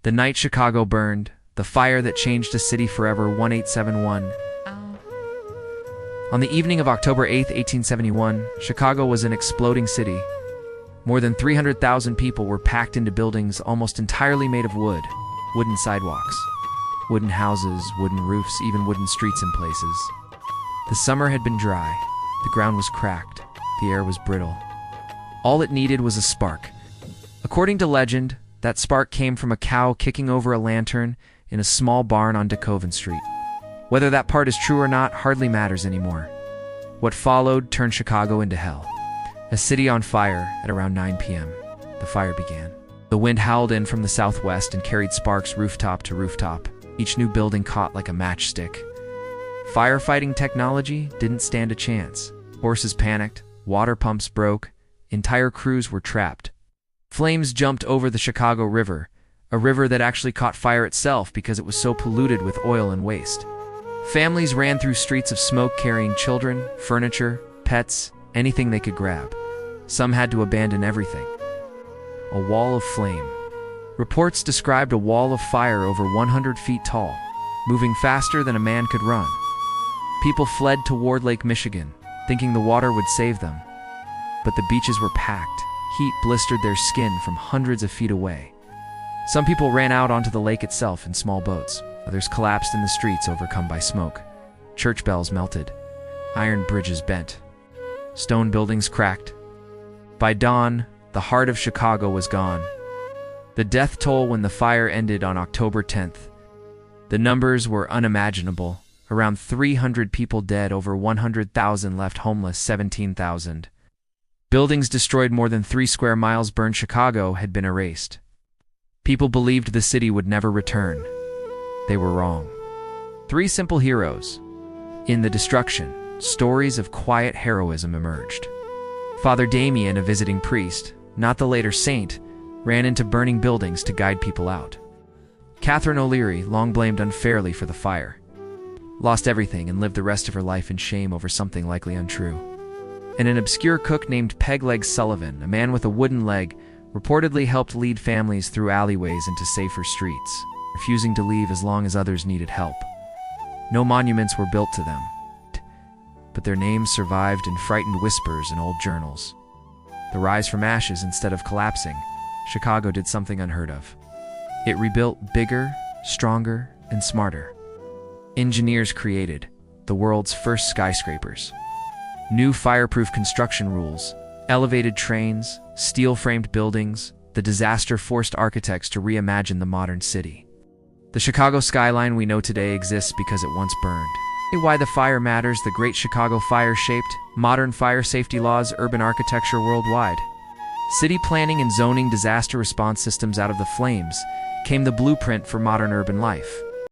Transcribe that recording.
The night Chicago burned, the fire that changed a city forever. 1871. On the evening of October 8, 1871, Chicago was an exploding city. More than 300,000 people were packed into buildings almost entirely made of wood, wooden sidewalks, wooden houses, wooden roofs, even wooden streets in places. The summer had been dry, the ground was cracked, the air was brittle. All it needed was a spark. According to legend, that spark came from a cow kicking over a lantern in a small barn on DeKoven Street. Whether that part is true or not hardly matters anymore. What followed turned Chicago into hell. A city on fire at around 9 p.m. The fire began. The wind howled in from the southwest and carried sparks rooftop to rooftop. Each new building caught like a matchstick. Firefighting technology didn't stand a chance. Horses panicked, water pumps broke, entire crews were trapped. Flames jumped over the Chicago River, a river that actually caught fire itself because it was so polluted with oil and waste. Families ran through streets of smoke carrying children, furniture, pets, anything they could grab. Some had to abandon everything. A wall of flame. Reports described a wall of fire over 100 feet tall, moving faster than a man could run. People fled toward Lake Michigan, thinking the water would save them. But the beaches were packed. Heat blistered their skin from hundreds of feet away. Some people ran out onto the lake itself in small boats. Others collapsed in the streets, overcome by smoke. Church bells melted. Iron bridges bent. Stone buildings cracked. By dawn, the heart of Chicago was gone. The death toll when the fire ended on October 10th. The numbers were unimaginable. Around 300 people dead, over 100,000 left homeless, 17,000. Buildings destroyed, more than 3 square miles burned. Chicago had been erased. People believed the city would never return. They were wrong. 3 simple heroes. In the destruction, stories of quiet heroism emerged. Father Damien, a visiting priest, not the later saint, ran into burning buildings to guide people out. Catherine O'Leary, long blamed unfairly for the fire, lost everything and lived the rest of her life in shame over something likely untrue. And an obscure cook named Pegleg Sullivan, a man with a wooden leg, reportedly helped lead families through alleyways into safer streets, refusing to leave as long as others needed help. No monuments were built to them, but their names survived in frightened whispers in old journals. The rise from ashes instead of collapsing, Chicago did something unheard of. It rebuilt bigger, stronger, and smarter. Engineers created the world's first skyscrapers. New fireproof construction rules, elevated trains, steel-framed buildings. The disaster forced architects to reimagine the modern city. The Chicago skyline we know today exists because it once burned. Why the fire matters: the Great Chicago Fire shaped modern fire safety laws, urban architecture worldwide. City planning and zoning, disaster response systems. Out of the flames came the blueprint for modern urban life.